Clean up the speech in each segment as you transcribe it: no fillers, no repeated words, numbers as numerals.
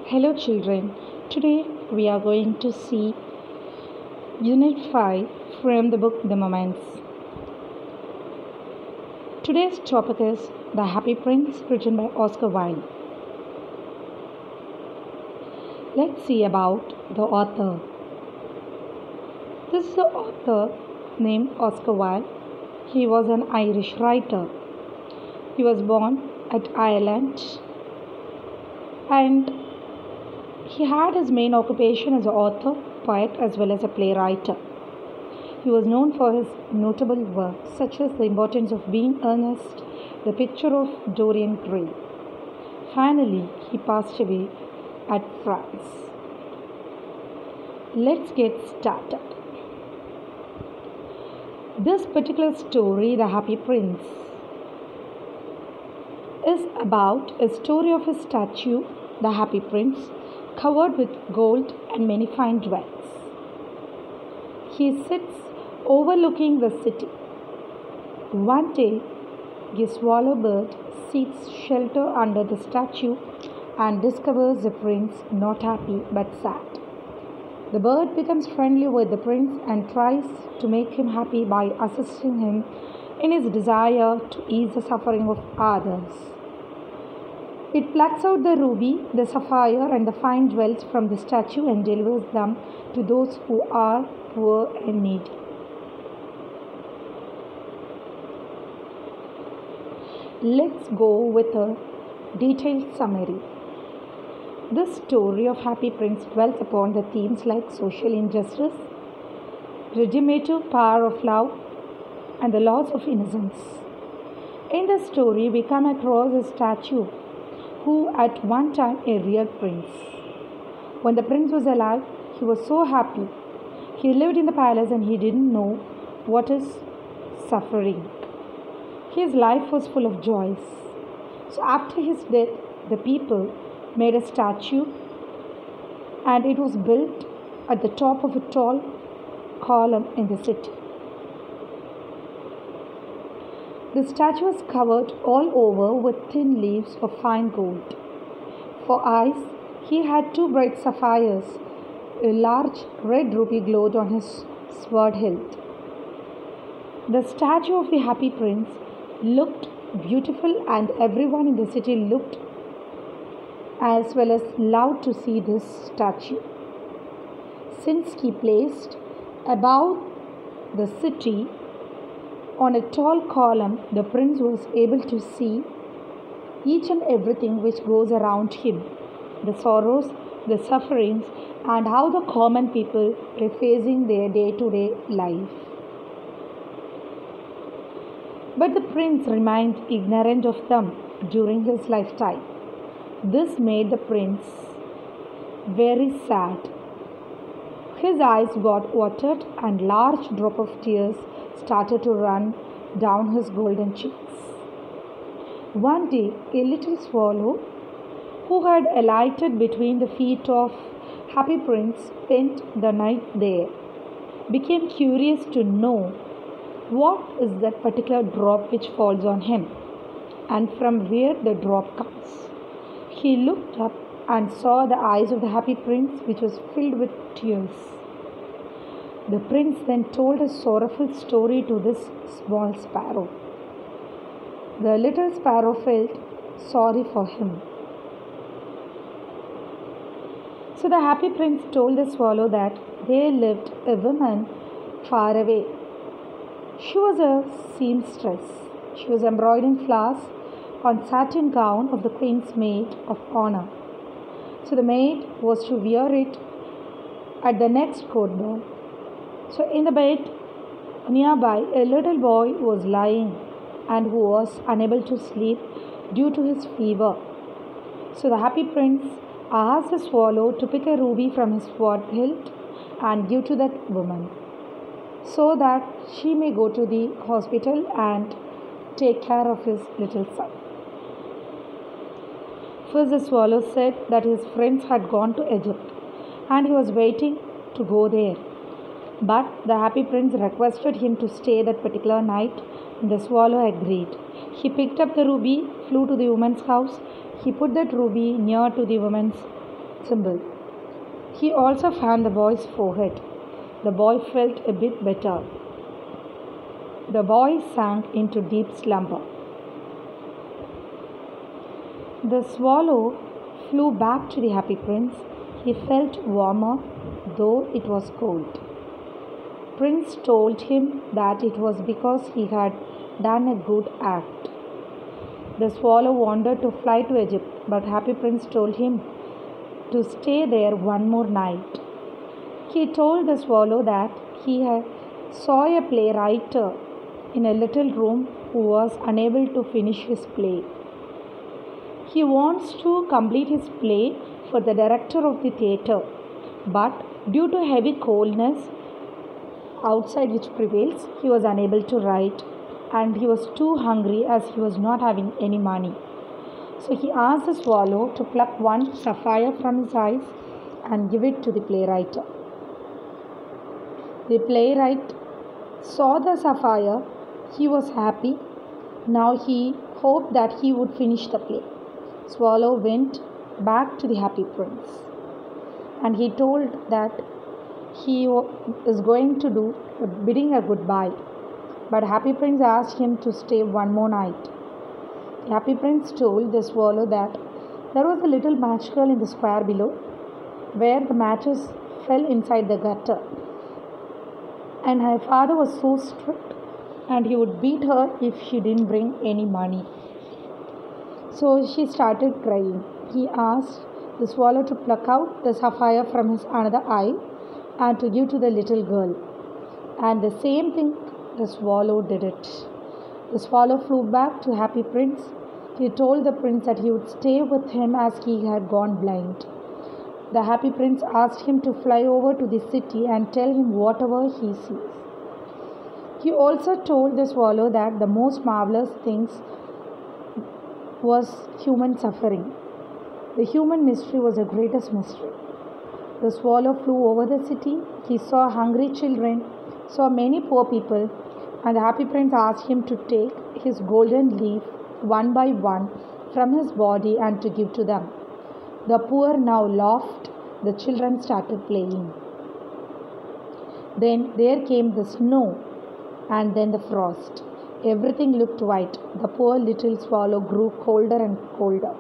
Hello, children. Today we are going to see Unit 5 from the book The Moments. Today's topic is The Happy Prince, written by Oscar Wilde. Let's see about the author. This is the author named Oscar Wilde. He was an Irish writer. He was born at Ireland and he had his main occupation as an author, poet, as well as a playwright. He was known for his notable works such as The Importance of Being Earnest, The Picture of Dorian Gray. Finally, he passed away at France. Let's get started. This particular story, The Happy Prince, is about a story of a statue, the Happy Prince, covered with gold and many fine jewels. He sits overlooking the city. One day, a swallow bird seeks shelter under the statue and discovers the prince not happy but sad. The bird becomes friendly with the prince and tries to make him happy by assisting him in his desire to ease the suffering of others. It plucks out the ruby, the sapphire, and the fine jewels from the statue and delivers them to those who are poor and needy. Let's go with a detailed summary. This story of Happy Prince dwells upon the themes like social injustice, redeemative power of love, and the loss of innocence. In the story, we come across a statue who at one time a real prince. When the prince was alive, he was so happy. He lived in the palace and he didn't know what is suffering. His life was full of joys. So after his death, the people made a statue and it was built at the top of a tall column in the city. The statue was covered all over with thin leaves of fine gold. For eyes, he had two bright sapphires. A large red ruby glowed on his sword hilt. The statue of the Happy Prince looked beautiful, and everyone in the city looked as well as loved to see this statue. Since he placed above the city on a tall column, the prince was able to see each and everything which goes around him, the sorrows, the sufferings, and how the common people are facing their day-to-day life. But the prince remained ignorant of them during his lifetime. This made the prince very sad. His eyes got watered and large drops of tears started to run down his golden cheeks. One day, a little swallow who had alighted between the feet of Happy Prince spent the night there, became curious to know what is that particular drop which falls on him and from where the drop comes. He looked up and saw the eyes of the Happy Prince, which was filled with tears. The prince then told a sorrowful story to this small sparrow. The little sparrow felt sorry for him. So the Happy Prince told the swallow that there lived a woman far away. She was a seamstress. She was embroidering flowers on satin gown of the queen's maid of honor. So the maid was to wear it at the next court ball. So in the bed nearby, a little boy was lying and who was unable to sleep due to his fever. So the Happy Prince asked the swallow to pick a ruby from his sword hilt and give to that woman so that she may go to the hospital and take care of his little son. First, the swallow said that his friends had gone to Egypt and he was waiting to go there. But the Happy Prince requested him to stay that particular night, and the swallow agreed. He picked up the ruby, flew to the woman's house. He put that ruby near to the woman's symbol. He also fanned the boy's forehead. The boy felt a bit better. The boy sank into deep slumber. The swallow flew back to the happy prince. He felt warmer, though it was cold. Prince told him that it was because he had done a good act. The swallow wanted to fly to Egypt, but Happy Prince told him to stay there one more night. He told the swallow that he saw a playwright in a little room who was unable to finish his play. He wants to complete his play for the director of the theatre, but due to heavy coldness outside which prevails, he was unable to write, and he was too hungry as he was not having any money. So he asked the swallow to pluck one sapphire from his eyes and give it to the playwright. The playwright saw the sapphire. He was happy. Now he hoped that he would finish the play. Swallow went back to the happy prince, and he told that he is going to do bidding a goodbye. But happy prince asked him to stay one more night. The happy prince told the swallow that there was a little match girl in the square below, where the matches fell inside the gutter, and her father was so strict, and he would beat her if she didn't bring any money. So she started crying. He asked the swallow to pluck out the sapphire from his another eye and to give to the little girl. And the same thing, the swallow did it. The swallow flew back to Happy Prince. He told the prince that he would stay with him as he had gone blind. The happy prince asked him to fly over to the city and tell him whatever he sees. He also told the swallow that the most marvelous things was human suffering. The human mystery was the greatest mystery. The swallow flew over the city. He saw hungry children, saw many poor people, and the happy prince asked him to take his golden leaf one by one from his body and to give to them. The poor now laughed. The children started playing. Then there came the snow and then the frost. Everything looked white. The poor little swallow grew colder and colder.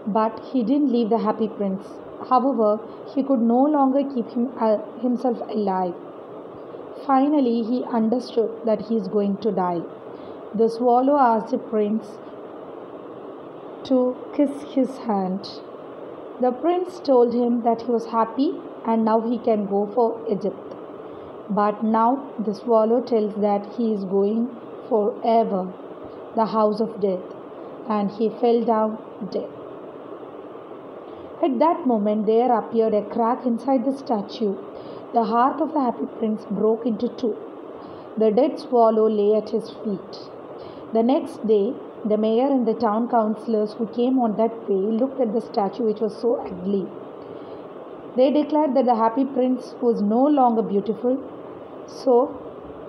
But he didn't leave the happy prince. However, he could no longer keep himself alive. Finally, he understood that he is going to die. The swallow asked the prince to kiss his hand. The prince told him that he was happy and now he can go for Egypt. But now the swallow tells that he is going forever, the house of death, and he fell down dead. At that moment there appeared a crack inside the statue. The heart of the happy prince broke into two. The dead swallow lay at his feet. The next day, the mayor and the town councillors who came on that way looked at the statue, which was so ugly. They declared that the happy prince was no longer beautiful, so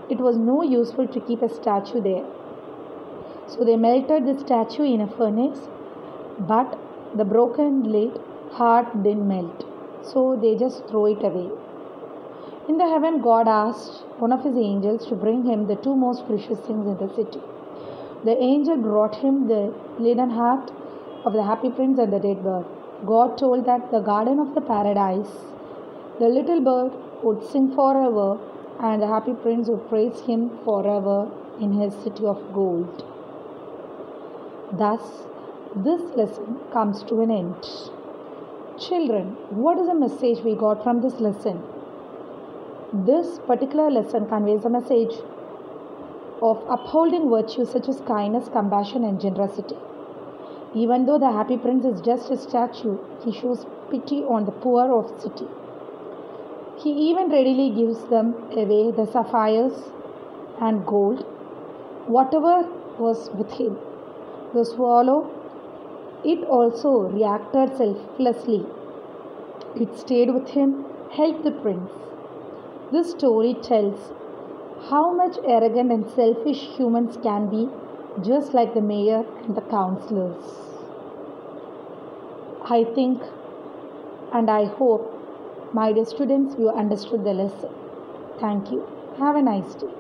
it was no useful to keep a statue there. So they melted the statue in a furnace, but the broken lid heart didn't melt, so they just threw it away. In the heaven, God asked one of his angels to bring him the two most precious things in the city. The angel brought him the leaden heart of the happy prince and the dead bird. God told that the garden of the paradise, the little bird would sing forever, and the happy prince would praise him forever in his city of gold. Thus, this lesson comes to an end. Children, what is the message we got from this lesson? This particular lesson conveys a message of upholding virtues such as kindness, compassion, and generosity. Even though the happy prince is just a statue, he shows pity on the poor of the city. He even readily gives them away the sapphires and gold, whatever was with him. The swallow, it also reacted selflessly. It stayed with him, helped the prince. This story tells how much arrogant and selfish humans can be, just like the mayor and the councillors. I think And I hope, my dear students, you understood the lesson. Thank you. Have a nice day.